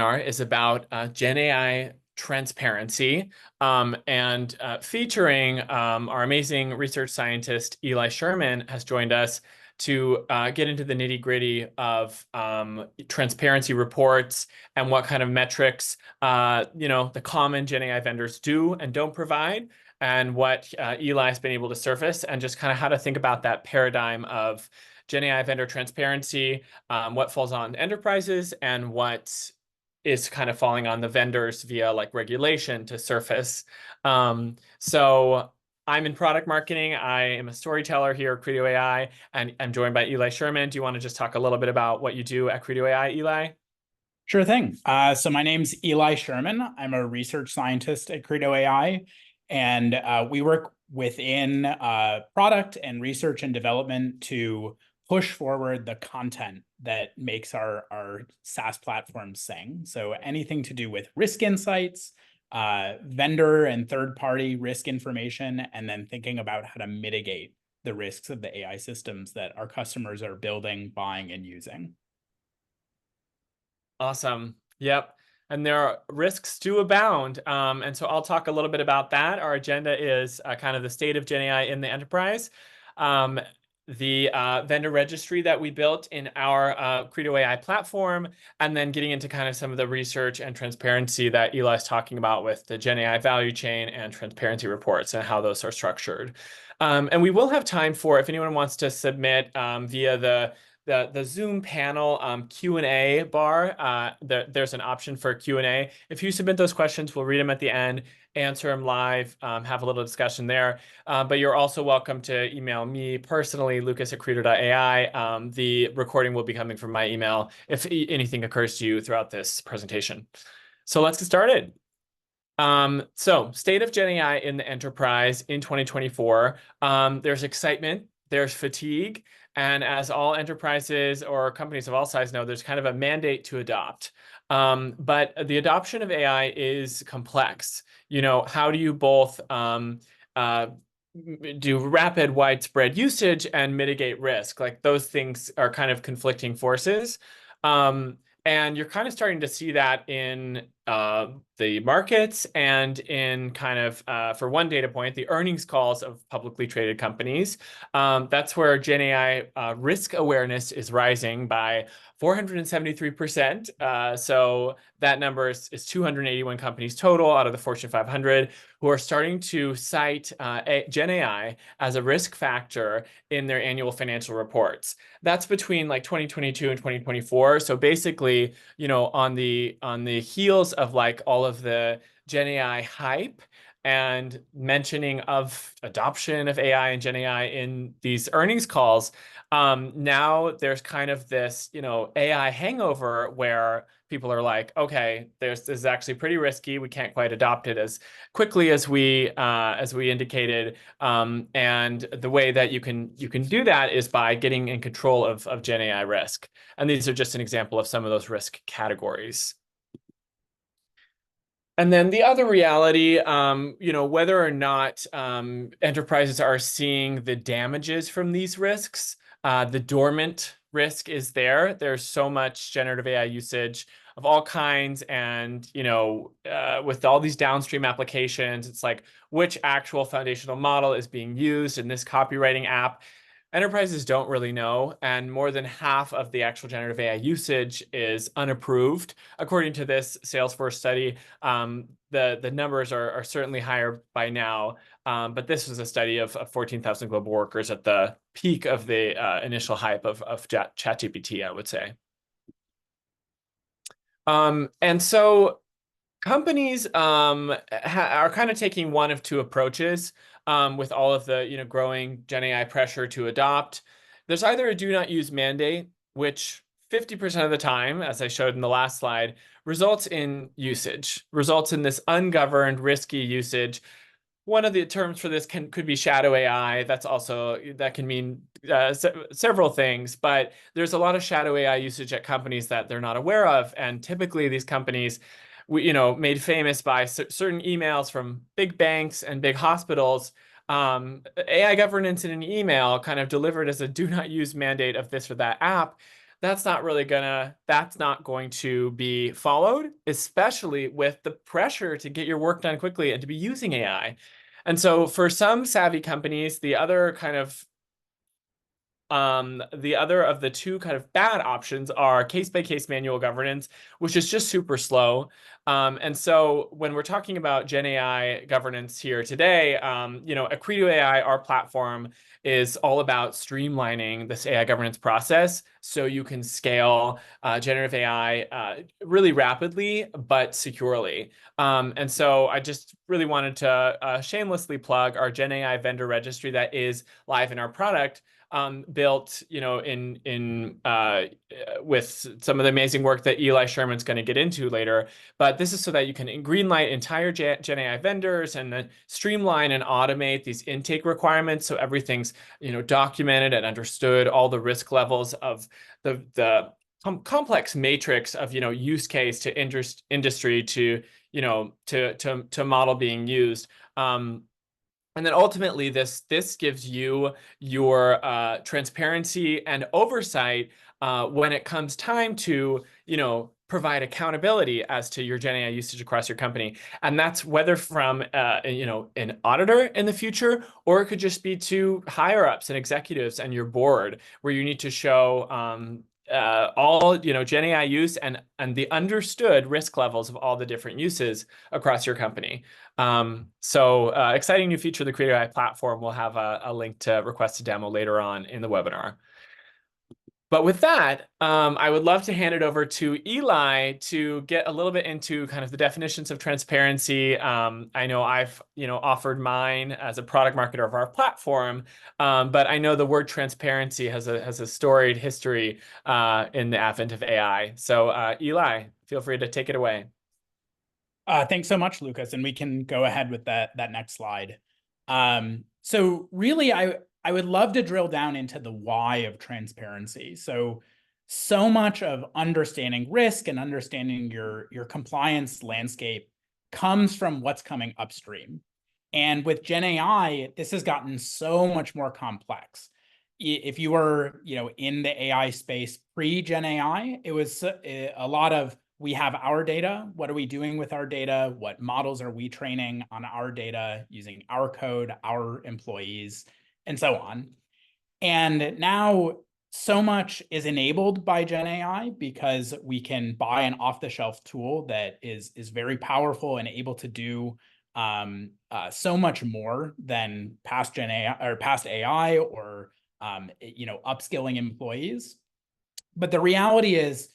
webinar is about Gen AI transparency and featuring our amazing research scientist, Eli Sherman, has joined us to get into the nitty-gritty of transparency reports and what kind of metrics the common Gen AI vendors do and don't provide, and what Eli has been able to surface, and just kind of how to think about that paradigm of Gen AI vendor transparency, what falls on enterprises and what is kind of falling on the vendors via like regulation to surface. So I'm in product marketing. I am a storyteller here at Credo AI, and I'm joined by Eli Sherman. Do you want to just talk a little bit about what you do at Credo AI, Eli? Sure thing. So my name's Eli Sherman. I'm a research scientist at Credo AI, and we work within product and research and development to push forward the content that makes our SaaS platform sing. So anything to do with risk insights, vendor and third-party risk information, and then thinking about how to mitigate the risks of the AI systems that our customers are building, buying, and using. Awesome. Yep. And there are risks to abound. And so I'll talk a little bit about that. Our agenda is kind of the state of Gen AI in the enterprise. The vendor registry that we built in our Credo AI platform, and then getting into kind of some of the research and transparency that Eli's talking about with the Gen AI value chain and transparency reports and how those are structured. And we will have time for, if anyone wants to submit via the Zoom panel Q&A bar, there's an option for Q&A. If you submit those questions, we'll read them at the end, answer them live, have a little discussion there. But you're also welcome to email me personally, lucas@credo.ai. The recording will be coming from my email if anything occurs to you throughout this presentation. So let's get started. So state of Gen AI in the enterprise in 2024. There's excitement, there's fatigue, and as all enterprises or companies of all sizes know, there's kind of a mandate to adopt. But the adoption of AI is complex. How do you both do rapid, widespread usage and mitigate risk? Like those things are kind of conflicting forces. And you're kind of starting to see that in the markets and in kind of, for one data point, the earnings calls of publicly traded companies. That's where Gen AI risk awareness is rising by 473%. So that number is 281 companies total out of the Fortune 500 who are starting to cite Gen AI as a risk factor in their annual financial reports. That's between like 2022 and 2024. So basically, on the heels of like all of the Gen AI hype and mentioning of adoption of AI and Gen AI in these earnings calls, now there's kind of this, AI hangover where people are like, okay, this is actually pretty risky. We can't quite adopt it as quickly as we indicated. And the way that you can do that is by getting in control of Gen AI risk. And these are just an example of some of those risk categories. And then the other reality, whether or not enterprises are seeing the damages from these risks, the dormant risk is there. There's so much generative AI usage of all kinds, and with all these downstream applications, it's like which actual foundational model is being used in this copywriting app. Enterprises don't really know, and more than half of the actual generative AI usage is unapproved. According to this Salesforce study, the numbers are certainly higher by now, but this was a study of 14,000 global workers at the peak of the initial hype of ChatGPT, I would say. And so companies are kind of taking one of two approaches with all of the growing Gen AI pressure to adopt. There's either a do not use mandate, which 50% of the time, as I showed in the last slide, results in usage, results in this ungoverned, risky usage. One of the terms for this could be shadow AI. That can mean several things, but there's a lot of shadow AI usage at companies that they're not aware of, and typically these companies, made famous by certain emails from big banks and big hospitals. AI governance in an email kind of delivered as a do not use mandate of this or that app. that's not going to be followed, especially with the pressure to get your work done quickly and to be using AI. And so for some savvy companies, the other of the two kind of bad options are case-by-case manual governance, which is just super slow. And so when we're talking about Gen AI governance here today, Accredo AI, our platform, is all about streamlining this AI governance process so you can scale generative AI really rapidly but securely. And so I just really wanted to shamelessly plug our Gen AI vendor registry that is live in our product, built, with some of the amazing work that Eli Sherman's going to get into later. But this is so that you can greenlight entire Gen AI vendors and then streamline and automate these intake requirements, so everything's documented and understood, all the risk levels of the complex matrix of use case to industry to to model being used. And then ultimately, this gives you your transparency and oversight when it comes time to provide accountability as to your Gen AI usage across your company. And that's whether from an auditor in the future, or it could just be to higher ups and executives and your board, where you need to show all Gen AI use and the understood risk levels of all the different uses across your company. So exciting new feature of the Creator AI platform. We'll have a link to request a demo later on in the webinar. But with that, I would love to hand it over to Eli to get a little bit into kind of the definitions of transparency. I know I've offered mine as a product marketer of our platform, but I know the word transparency has a storied history in the advent of AI. So Eli, feel free to take it away. Thanks so much, Lucas, and we can go ahead with that next slide. So really, I would love to drill down into the why of transparency. So much of understanding risk and understanding your compliance landscape comes from what's coming upstream. And with Gen AI, this has gotten so much more complex. If you were, in the AI space pre-Gen AI, it was a lot of, we have our data. What are we doing with our data? What models are we training on our data using our code, our employees, and so on. And now so much is enabled by Gen AI because we can buy an off-the-shelf tool that is very powerful and able to do so much more than past Gen AI or past AI or upskilling employees. But the reality is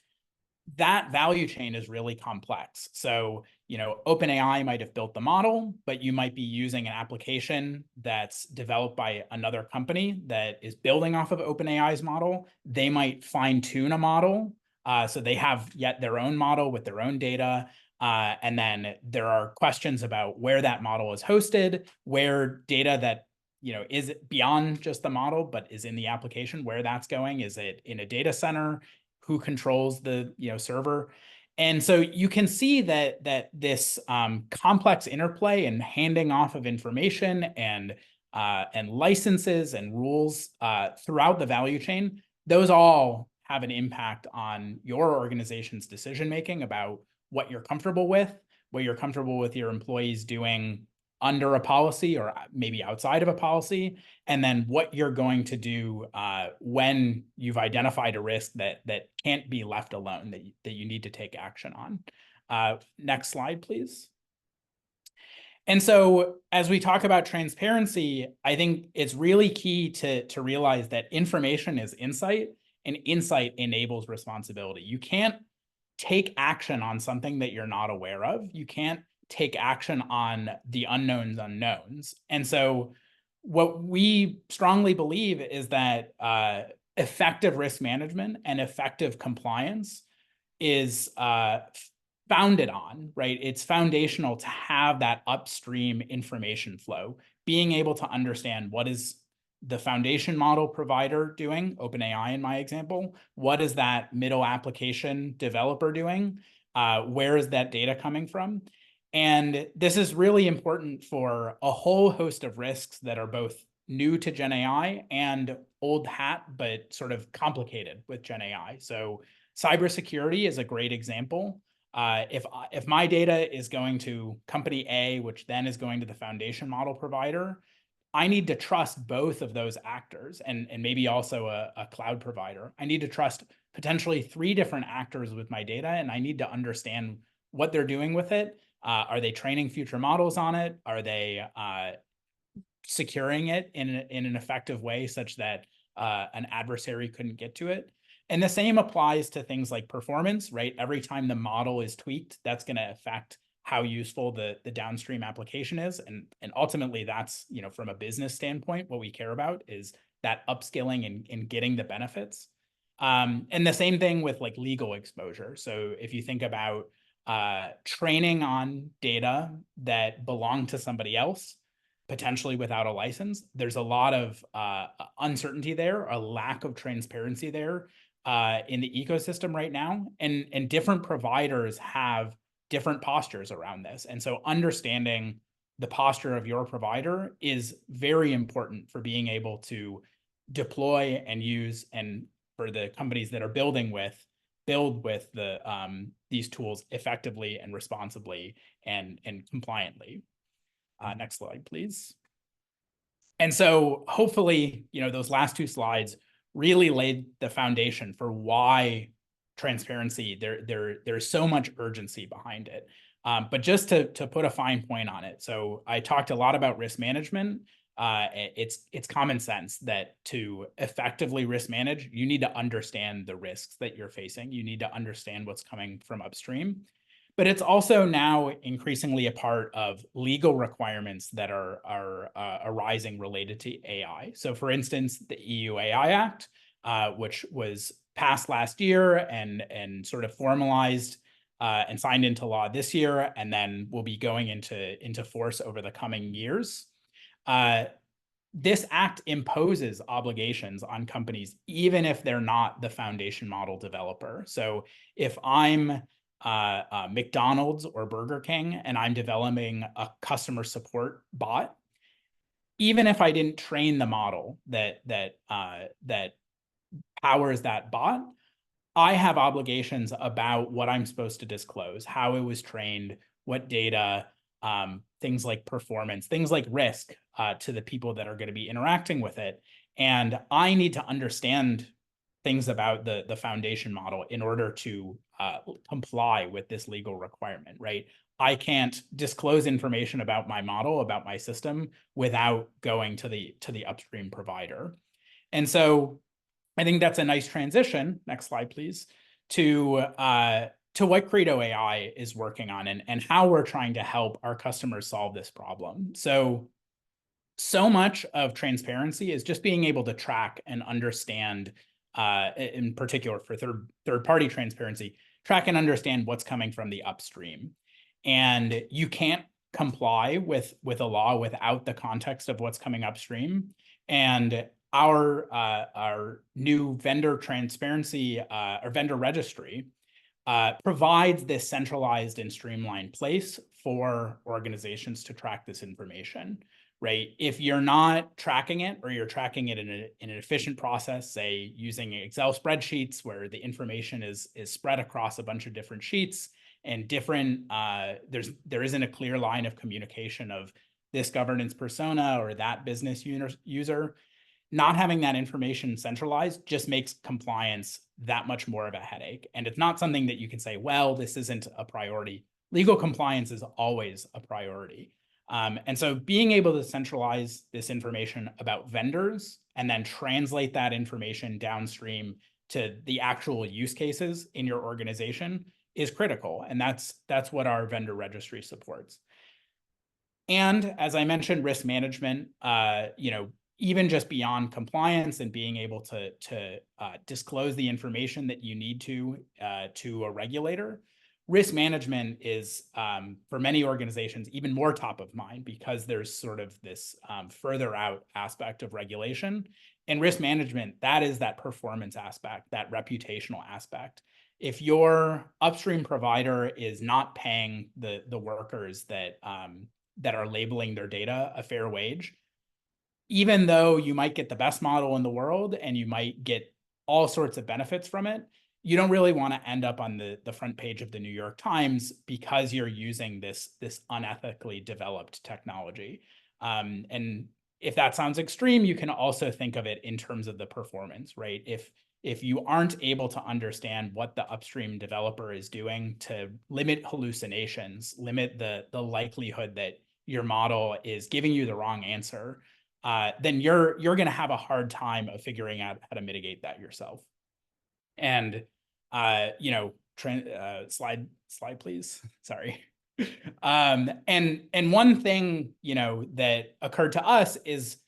that value chain is really complex. So, OpenAI might have built the model, but you might be using an application that's developed by another company that is building off of OpenAI's model. They might fine tune a model. So they have yet their own model with their own data. And then there are questions about where that model is hosted, where data that is beyond just the model, but is in the application, where that's going. Is it in a data center? Who controls the server? And so you can see that this complex interplay and handing off of information and licenses and rules throughout the value chain, those all have an impact on your organization's decision making about what you're comfortable with, what you're comfortable with your employees doing under a policy or maybe outside of a policy, and then what you're going to do when you've identified a risk that can't be left alone, that you need to take action on. Next slide, please. And so as we talk about transparency, I think it's really key to realize that information is insight, and insight enables responsibility. You can't take action on something that you're not aware of. You can't take action on the unknowns unknowns. And so what we strongly believe is that effective risk management and effective compliance is founded on, right? It's foundational to have that upstream information flow, being able to understand what is the foundation model provider doing, OpenAI in my example, what is that middle application developer doing, where is that data coming from? And this is really important for a whole host of risks that are both new to Gen AI and old hat, but sort of complicated with Gen AI. So cybersecurity is a great example. If my data is going to company A, which then is going to the foundation model provider, I need to trust both of those actors and maybe also a cloud provider. I need to trust potentially 3 different actors with my data, and I need to understand what they're doing with it. Are they training future models on it? Are they securing it in an effective way such that an adversary couldn't get to it? And the same applies to things like performance, right? Every time the model is tweaked, that's going to affect how useful the downstream application is. And ultimately, that's, from a business standpoint, what we care about is that upskilling and getting the benefits. And the same thing with like legal exposure. So if you think about training on data that belong to somebody else, potentially without a license, there's a lot of uncertainty there, a lack of transparency there in the ecosystem right now. And different providers have different postures around this. And so understanding the posture of your provider is very important for being able to deploy and use, and for the companies that are build with these tools effectively and responsibly and compliantly. Next slide, please. And so hopefully, those last 2 slides really laid the foundation for why transparency, there's so much urgency behind it. But just to put a fine point on it. So I talked a lot about risk management. It's common sense that to effectively risk manage, you need to understand the risks that you're facing. You need to understand what's coming from upstream. But it's also now increasingly a part of legal requirements that are arising related to AI. So for instance, the EU AI Act, which was passed last year and sort of formalized and signed into law this year, and then will be going into force over the coming years. This act imposes obligations on companies, even if they're not the foundation model developer. So if I'm McDonald's or Burger King and I'm developing a customer support bot, even if I didn't train the model that powers that bot, I have obligations about what I'm supposed to disclose, how it was trained, what data, things like performance, things like risk to the people that are going to be interacting with it. And I need to understand things about the foundation model in order to comply with this legal requirement, right? I can't disclose information about my model, about my system, without going to the upstream provider. And so I think that's a nice transition. Next slide, please, to what Credo AI is working on and how we're trying to help our customers solve this problem. So much of transparency is just being able to track and understand, in particular for third-party transparency, track and understand what's coming from the upstream. And you can't comply with a law without the context of what's coming upstream. And our new vendor transparency or vendor registry provides this centralized and streamlined place for organizations to track this information, right? If you're not tracking it, or you're tracking it in an efficient process, say using Excel spreadsheets where the information is spread across a bunch of different sheets and different, there isn't a clear line of communication of this governance persona or that business user. Not having that information centralized just makes compliance that much more of a headache. And it's not something that you can say, well, this isn't a priority. Legal compliance is always a priority. And so being able to centralize this information about vendors and then translate that information downstream to the actual use cases in your organization is critical. And that's what our vendor registry supports. And as I mentioned, risk management, even just beyond compliance and being able to disclose the information that you need to a regulator, risk management is, for many organizations, even more top of mind because there's sort of this further out aspect of regulation. And risk management, that is that performance aspect, that reputational aspect. If your upstream provider is not paying the workers that are labeling their data a fair wage, even though you might get the best model in the world and you might get all sorts of benefits from it, you don't really want to end up on the front page of the New York Times because you're using this unethically developed technology. And if that sounds extreme, you can also think of it in terms of the performance, right? If you aren't able to understand what the upstream developer is doing to limit hallucinations, limit the likelihood that your model is giving you the wrong answer, then you're going to have a hard time of figuring out how to mitigate that yourself. And you know, slide please. Sorry. And one thing, you know, that occurred to us is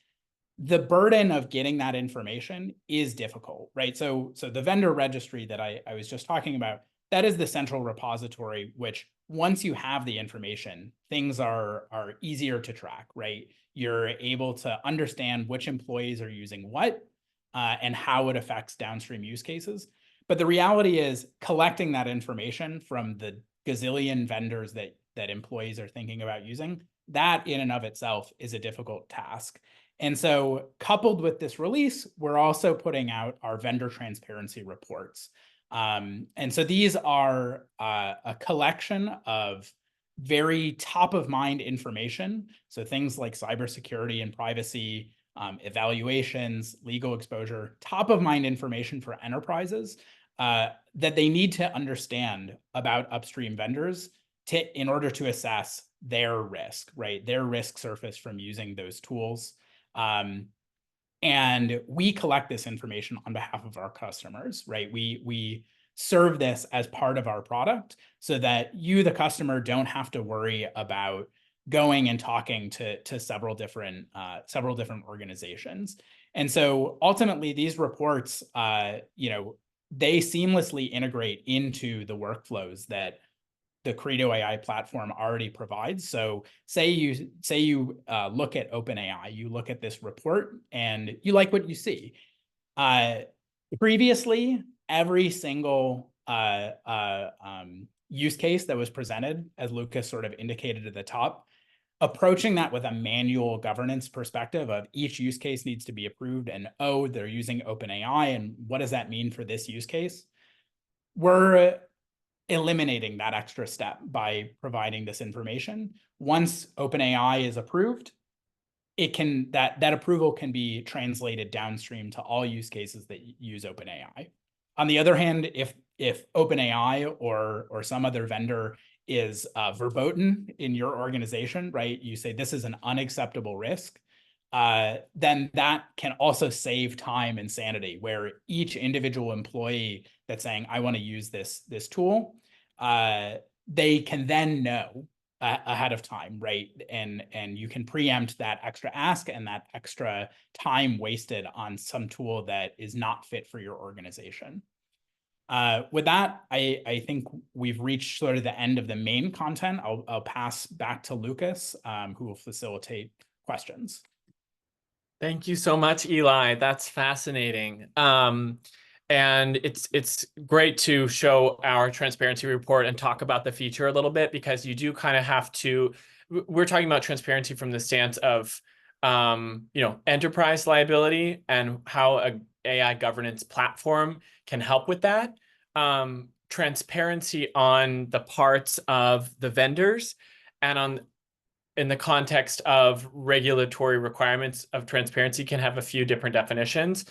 the burden of getting that information is difficult, right? So the vendor registry that I was just talking about, that is the central repository, which once you have the information, things are easier to track, right? You're able to understand which employees are using what and how it affects downstream use cases. But the reality is collecting that information from the gazillion vendors that employees are thinking about using, that in and of itself is a difficult task. And so coupled with this release, we're also putting out our vendor transparency reports. And so these are a collection of very top of mind information. So things like cybersecurity and privacy, evaluations, legal exposure, top of mind information for enterprises that they need to understand about upstream vendors in order to assess their risk, right? Their risk surface from using those tools. And we collect this information on behalf of our customers, right? We serve this as part of our product so that you, the customer, don't have to worry about going and talking to several different organizations. And so ultimately, these reports, you know, they seamlessly integrate into the workflows that the Credo AI platform already provides. So say you look at OpenAI, you look at this report and you like what you see. Previously, every single use case that was presented, as Lucas sort of indicated at the top, approaching that with a manual governance perspective of each use case needs to be approved and, oh, they're using OpenAI and what does that mean for this use case? We're eliminating that extra step by providing this information. Once OpenAI is approved, it can that approval can be translated downstream to all use cases that use OpenAI. On the other hand, if OpenAI or some other vendor is verboten in your organization, right? You say this is an unacceptable risk, then that can also save time and sanity, where each individual employee that's saying, I want to use this tool, they can then know ahead of time, right? And you can preempt that extra ask and that extra time wasted on some tool that is not fit for your organization. With that, I think we've reached sort of the end of the main content. I'll pass back to Lucas, who will facilitate questions. Thank you so much, Eli. That's fascinating. And it's great to show our transparency report and talk about the feature a little bit, because you do kind of have to, we're talking about transparency from the stance of, you know, enterprise liability and how a AI governance platform can help with that. Transparency on the parts of the vendors and in the context of regulatory requirements of transparency can have a few different definitions.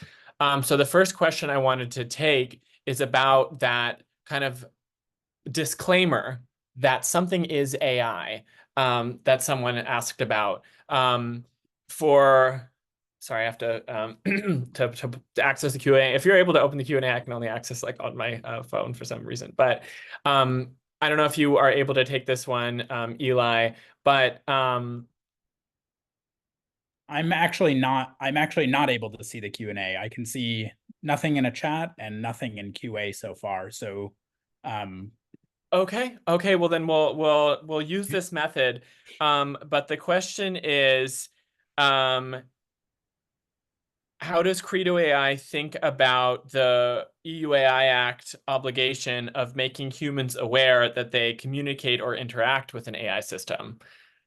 So the first question I wanted to take is about that kind of disclaimer that something is AI that someone asked about. Sorry, I have to to access the Q&A. If you're able to open the Q&A, I can only access like on my phone for some reason. But I don't know if you are able to take this one, Eli, but I'm actually not able to see the Q&A. I can see nothing in a chat and nothing in QA so far. So okay, well then we'll use this method. But the question is, how does Credo AI think about the EU AI Act obligation of making humans aware that they communicate or interact with an AI system?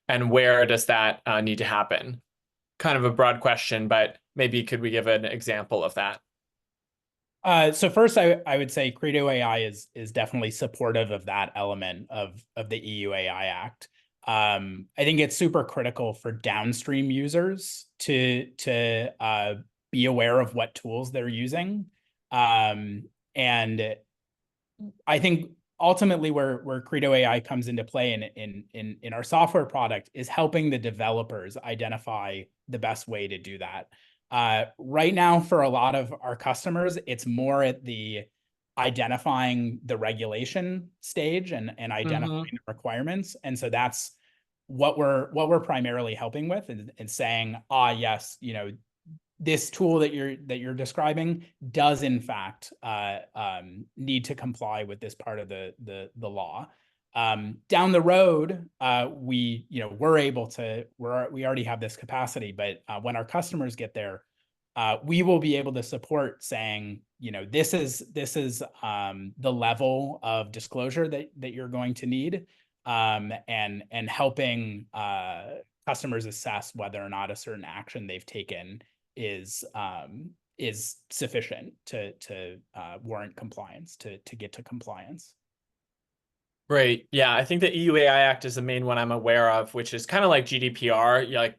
And where does that need to happen? kind of a broad question, but maybe could we give an example of that? So first, I would say Credo AI is definitely supportive of that element of the EU AI Act. I think it's super critical for downstream users to be aware of what tools they're using, and I think ultimately where Credo AI comes into play in our software product is helping the developers identify the best way to do that. Right now, for a lot of our customers, it's more at the identifying the regulation stage and identifying the requirements. And so that's what we're primarily helping with, and saying, yes, this tool that you're describing does in fact need to comply with this part of the law. Down the road, we already have this capacity, but when our customers get there, we will be able to support saying, this is the level of disclosure that you're going to need, and helping customers assess whether or not a certain action they've taken is sufficient to warrant compliance, to get to compliance. Great. Yeah, I think the EU AI Act is the main one I'm aware of, which is kind of like GDPR,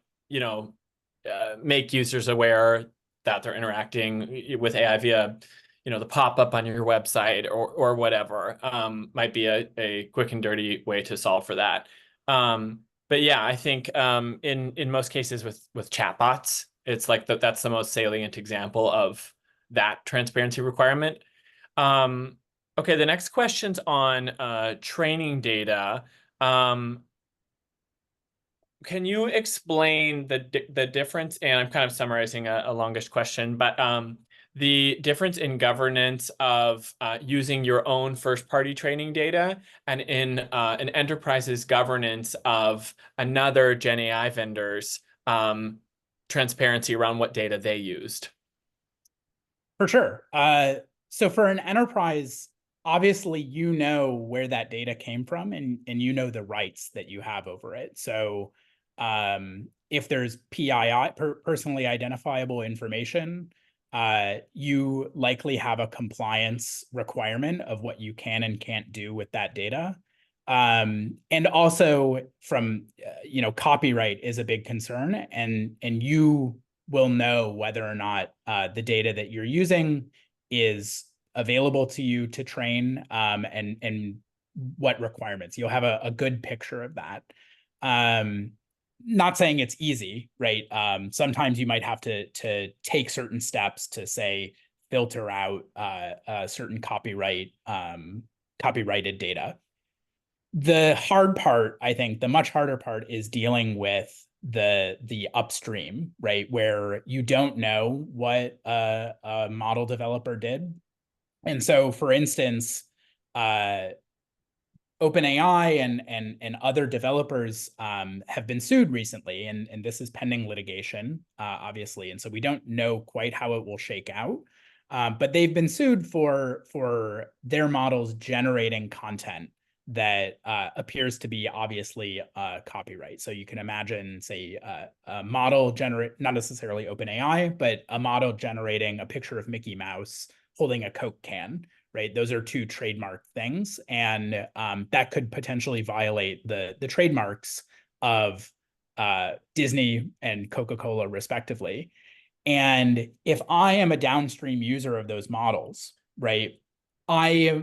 make users aware that they're interacting with AI via, the pop-up on your website or whatever. Might be a quick and dirty way to solve for that. But yeah, I think in most cases with chatbots, it's like that's the most salient example of that transparency requirement. Okay, the next question's on training data. Can you explain the difference? And I'm kind of summarizing a longish question, but the difference in governance of using your own first-party training data and in an enterprise's governance of another Gen AI vendor's transparency around what data they used. For sure. So for an enterprise, obviously, where that data came from, and the rights that you have over it. So if there's PII, personally identifiable information, you likely have a compliance requirement of what you can and can't do with that data. And also from, copyright is a big concern, and you will know whether or not the data that you're using is available to you to train, and what requirements. You'll have a good picture of that. Not saying it's easy, right? Sometimes you might have to take certain steps to, say, filter out certain copyrighted data. The hard part, I think, the much harder part, is dealing with the upstream, right, where you don't know what a model developer did. And so, for instance, OpenAI and other developers have been sued recently, and this is pending litigation, obviously. And so we don't know quite how it will shake out, but they've been sued for their models generating content that appears to be obviously copyright. So you can imagine, say, a model not necessarily OpenAI, but a model generating a picture of Mickey Mouse holding a Coke can, right? Those are two trademark things, and that could potentially violate the trademarks of Disney and Coca-Cola, respectively. And if I am a downstream user of those models, right, I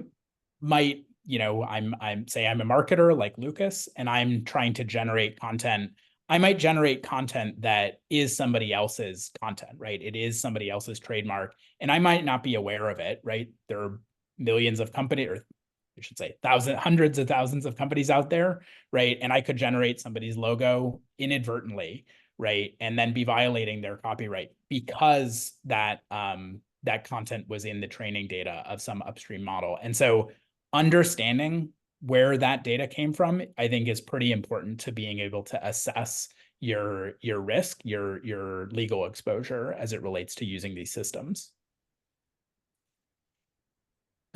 might, I'm a marketer like Lucas, and I'm trying to generate content. I might generate content that is somebody else's content, right? It is somebody else's trademark, and I might not be aware of it, right? There are millions of companies, or I should say hundreds of thousands of companies out there, right? And I could generate somebody's logo inadvertently, right? And then be violating their copyright because that content was in the training data of some upstream model. And so understanding where that data came from, I think, is pretty important to being able to assess your risk, your legal exposure as it relates to using these systems.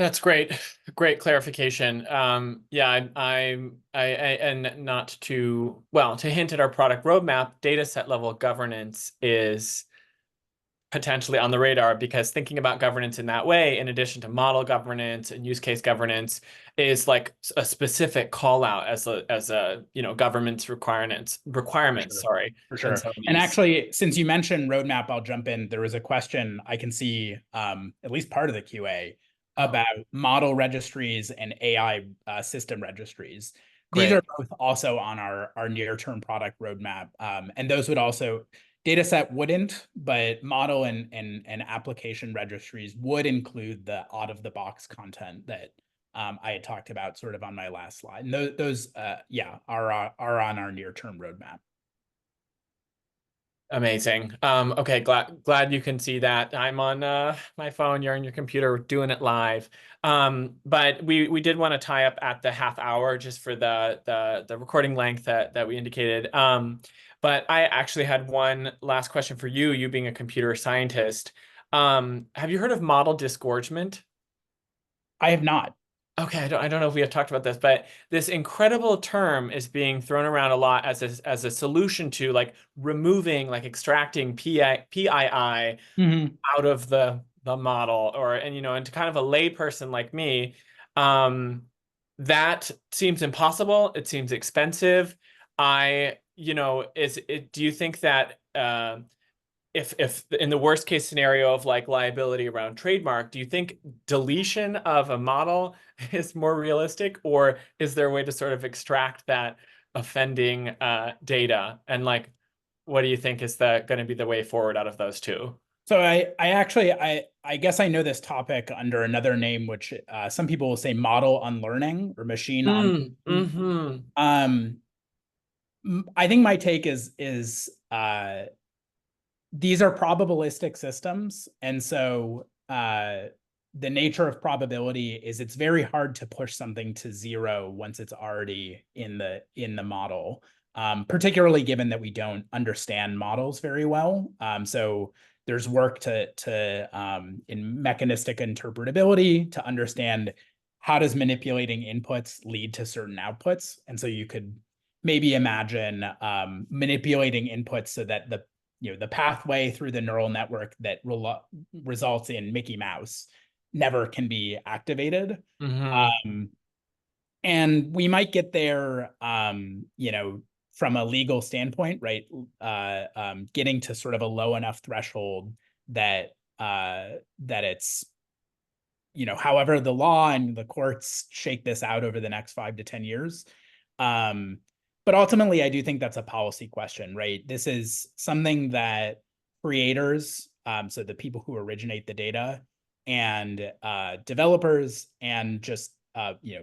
That's great. Great clarification. Yeah, and not to, well, to hint at our product roadmap, data set level governance is potentially on the radar, because thinking about governance in that way, in addition to model governance and use case governance, is like a specific call out as a government's requirements, Sure. sorry. For And sure. so And these actually, since you mentioned roadmap, I'll jump in. There was a question I can see, at least part of the QA, oh, about model registries and AI system registries. These are great. both also on our near-term product roadmap. And those would also, dataset wouldn't, but model and application registries would include the out-of-the-box content that I had talked about sort of on my last slide. And those yeah, are on our near-term roadmap. Amazing. Okay, glad you can see that. I'm on my phone, you're on your computer, doing it live. But we did want to tie up at the half hour just for the recording length that we indicated. But I actually had one last question for you, you being a computer scientist. Have you heard of model disgorgement? I have not. Okay, I don't know if we have talked about this, but this incredible term is being thrown around a lot as a solution to like removing, like extracting PII Mhm. out of the model, and to kind of a layperson like me, that seems impossible. It seems expensive. Do you think that if in the worst case scenario of like liability around trademark, do you think deletion of a model is more realistic, or is there a way to sort of extract that offending data? And like, what do you think is going to be the way forward out of those two? So I actually I guess I know this topic under another name, which some people will say model unlearning or machine unlearning. Mm-hmm. Um, I think my take is these are probabilistic systems, and so the nature of probability is it's very hard to push something to zero once it's already in the model, particularly given that we don't understand models very well. So there's work to in mechanistic interpretability to understand how does manipulating inputs lead to certain outputs, and so you could maybe imagine manipulating inputs so that the pathway through the neural network that results in Mickey Mouse never can be activated. Mm-hmm. Um, and we might get there, from a legal standpoint, right? Getting to sort of a low enough threshold that that it's, however the law and the courts shake this out over the next 5 to 10 years. Um, but ultimately, I do think that's a policy question, right? This is something that creators, so the people who originate the data, and developers, and just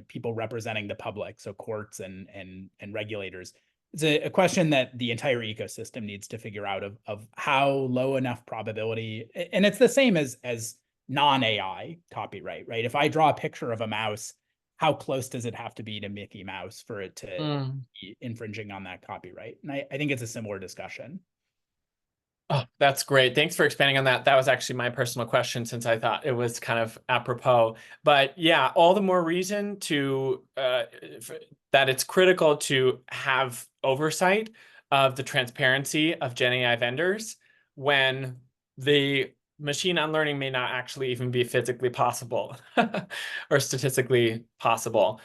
people representing the public, so courts and regulators. It's a question that the entire ecosystem needs to figure out of how low enough probability, and it's the same as non-AI copyright, right? If I draw a picture of a mouse, how close does it have to be to Mickey Mouse for it to Mm. be infringing on that copyright? And I think it's a similar discussion. Oh, that's great. Thanks for expanding on that. That was actually my personal question, since I thought it was kind of apropos. But yeah, all the more reason to that it's critical to have oversight of the transparency of Gen AI vendors when the machine unlearning may not actually even be physically possible or statistically possible.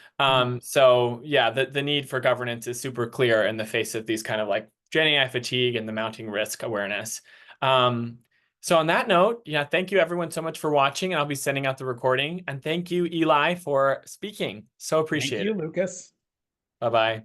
So yeah, the need for governance is super clear in the face of these kind of like Gen AI fatigue and the mounting risk awareness. Um, so on that note, yeah, thank you everyone so much for watching. I'll be sending out the recording. And thank you, Eli, for speaking. So Thank you, appreciated. Lucas. Bye-bye.